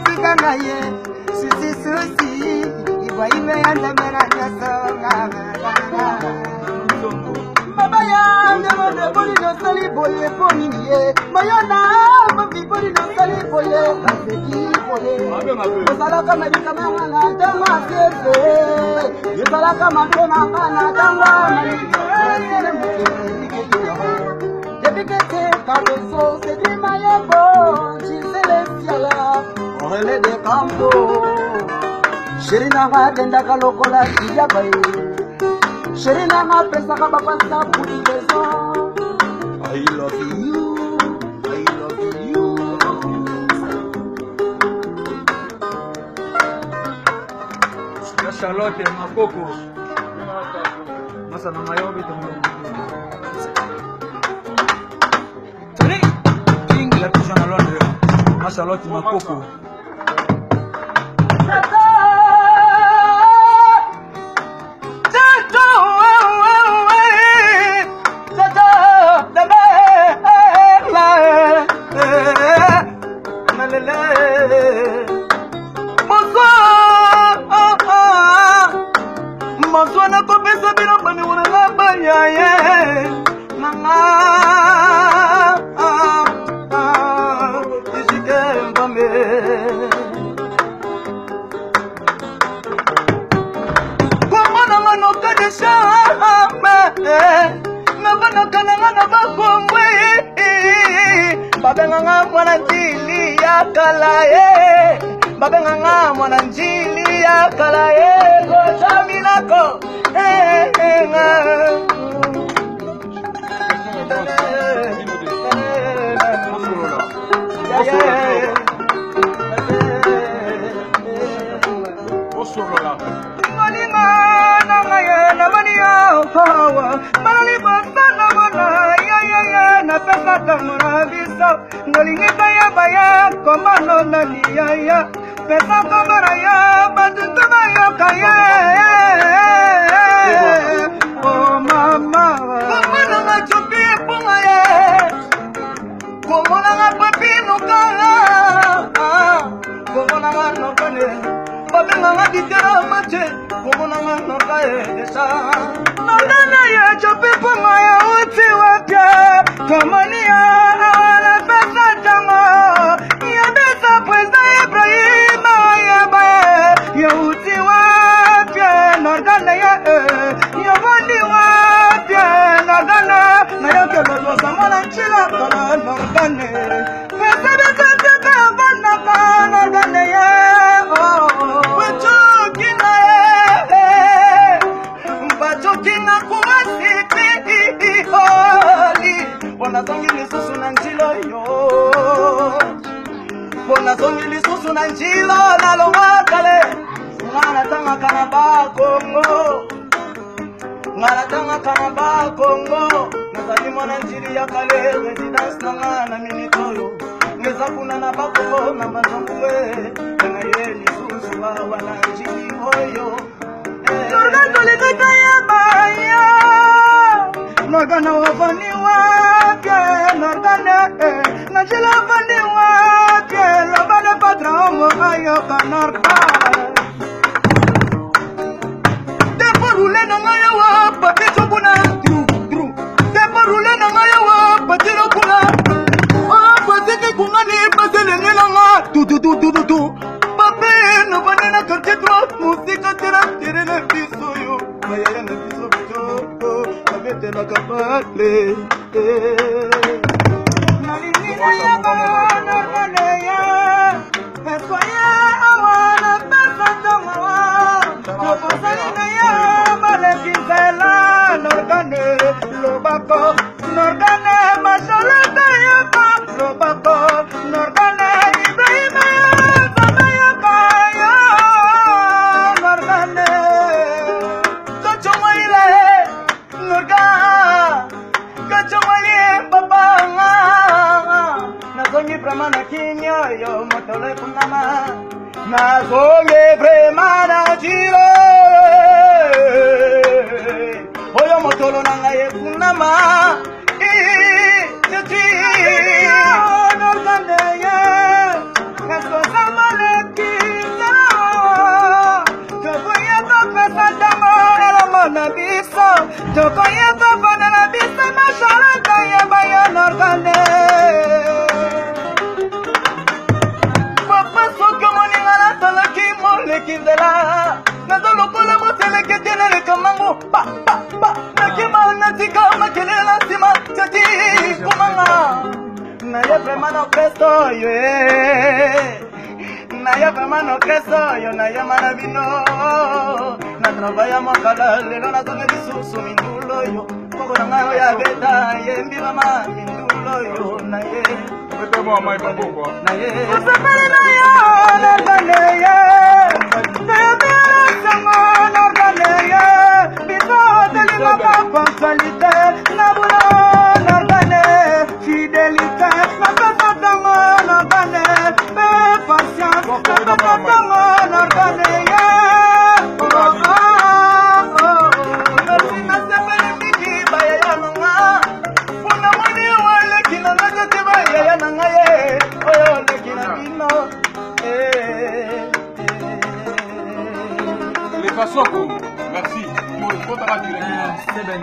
Kanaye, Susi, Ibrahim and the Menacasa. Mabaya, never the body of Sally Boy, Pony, Mayana, but people in the Sally Boy, Salaka Medicamana, Dama, Salaka Matona, Dama, Dedicate, Carlos, c'est my bon, she's celestial. Orele de campo, Sherina Denda Kalokola Diabai, Sherina Pesa Pasta Pulizo. I love you, I love you. Charlotte Makoko, Masana Mayobi, King la touche à Londres, Charlotte Makoko. Babenganga mwananjili ya kalae gochaminako Pesa kabaraya, batutabaya kaya. Oh mama, como na chupi pungaye, como na papi no kala, como na no kane, papi na ditera mache, como na no kae esa. Nana ya chupi pungaye uti wapya, como ni ya pesa tamo, ya pesa pesa Ibrahim. Yauti wapya nordana ya yawandi wapya nordana na yake bado samana chila kana nordane pesa pesa kabana kana nordana ya bacho kina kuwasiti holi wanazongi lisusu na njilo yo wanazongi lisusu na njilo nalo wakale Ngaratanga kanaba Kongo, Ngaratanga kanaba Kongo. Nazali mwana njiri ya kale, residence nanga na minitoyo. Ngeza kuna na bako na mazangwe, na yeli susu wa wana njiri hoyo. Nurgana toleka ya baya, nurgana wafani wake, nurgana najila wafani wake, lobale patraongo ayo kanarka. Nazonge premana chiro Oyo motolo nanga ye kunama Titi No kande ye Esko samale naza lokola moteleke te naleka mango nakima natika makelela nsima tati komanga naye vraimen na okresto oyo naye vraimen na okresto oyo nayema na bino na travail ya mokala lelo nazonga lisusu mindulo oyo koko na ngai oyo abeta yembi mama mindulo oyo naye osepeli na yo norganeye nayebesango norganeye biso otelingaka ponctualité na bulo norgane fidélité napesatango norgane pe patience napesatango norganeye merci nasepeli mingi bayaya nanga mpona moni oleki na nga tete bayaya na ngai oyo oleki na bino Les façons, merci. C'est bien.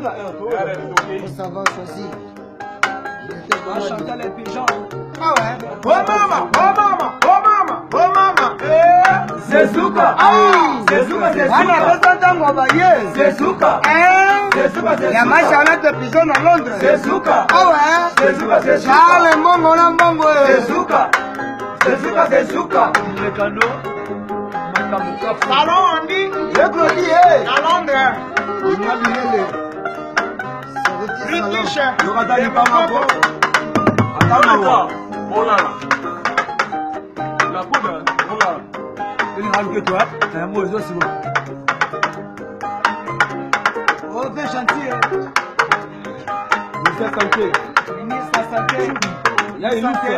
Là. Chantal et Pigeon. Ah ouais. Oh mama. Zezuka. Zezuka. Ana pesa ngoma ye. Zezuka. Ya Charlotte Pigeon à Londres. Zezuka. Ah ouais. Zezuka. Charles Mbongo na Mbongo. Zezuka. Le cadeau. Salon on dit. Le Claudie. À Londres. British. Le radar pas ma peau. Attends. Oh là là. La poudre. Oh là là. Une rame que toi. C'est un mot aussi bon. Oh, fais gentil. Ministre santé. Ministre santé. Il y a une santé.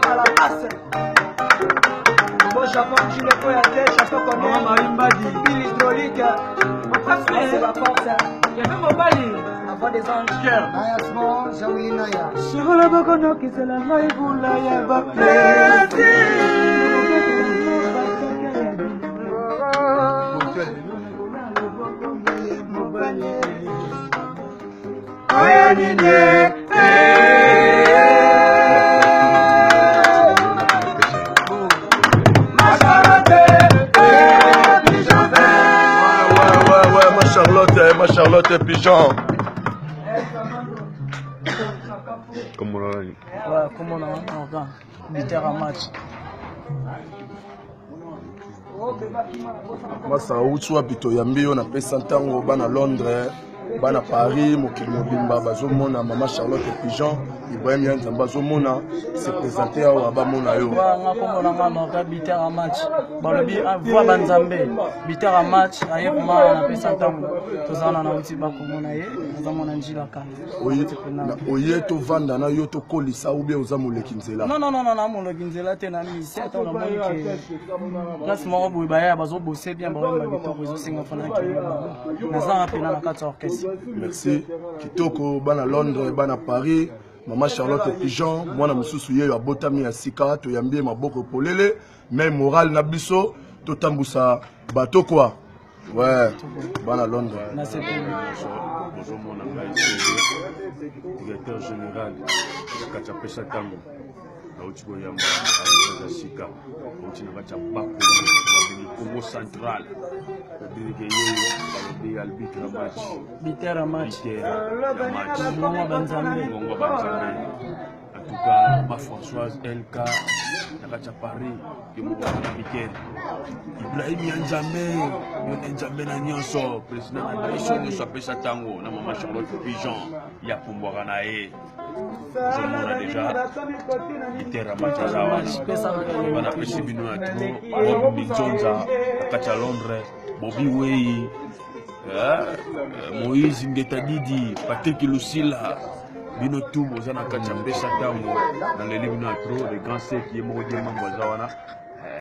À la passe. Bon Japon, je le peux aller, Japon connaît. Marimba dit. Pile hydraulique. C'est la force. Il y avait mon bali. La voix des anges. Nayasmo, Jaouli Naya. Sur le bokono qui c'est la maille pour la yaba. Ma Charlotte et Pigeon. Comment on a dit? Ouais, comment on a dit? Match. Masa utswa bito ya mbio na pesa ntango bana Londres bana Paris mokili mobimba bazomona mama Charlotte Pigeon Ibrahim Yanzamba bazomona se présenter awa bamona yo nga komona nga noka bitera match balobi voix banzambe bitera match aye kuma na pesa ntango tozana na uti bakomona ye azamona njila ka oye to vanda na yo to kolisa ou bien oza moleki nzela non na moleki nzela te na misi ata na moni ke place moko boye baya bazobose bien baomba bitoko ezosenga mpona ke nazanga pena na kati ya orchestre. Merci kitoko bana Londres bana Paris Maman Charlotte Pigeon mwana mususu yeyo abotami ya sika to yambie maboko polele mais moral na biso to tambusa bato quoi ouais bana Londres na c'est bonjour mon ami directeur général kacha pesa tango na uchibo yamba ya sika uchi na kacha bako wa Congo central dirige yeyo balobi albit na match bitera match Ngongo Banzambe en tout cas ma Françoise LK nakacha Paris kimoko na Piquet Ibrahim Yanzambe na nyonso président na biso nyonso apesa tango na mama Charlotte Pigeon ya kumbwaka na ye je mona déjà bitera match azawa bana pesi bino na tro Bob Mizonza nakacha Londres Bobby Wei Moïse Ngeta Didi, Patrick Lucila, bino tout bozana kacha pesa tango na leli bino atro de grand sec qui est moko diema mbazawana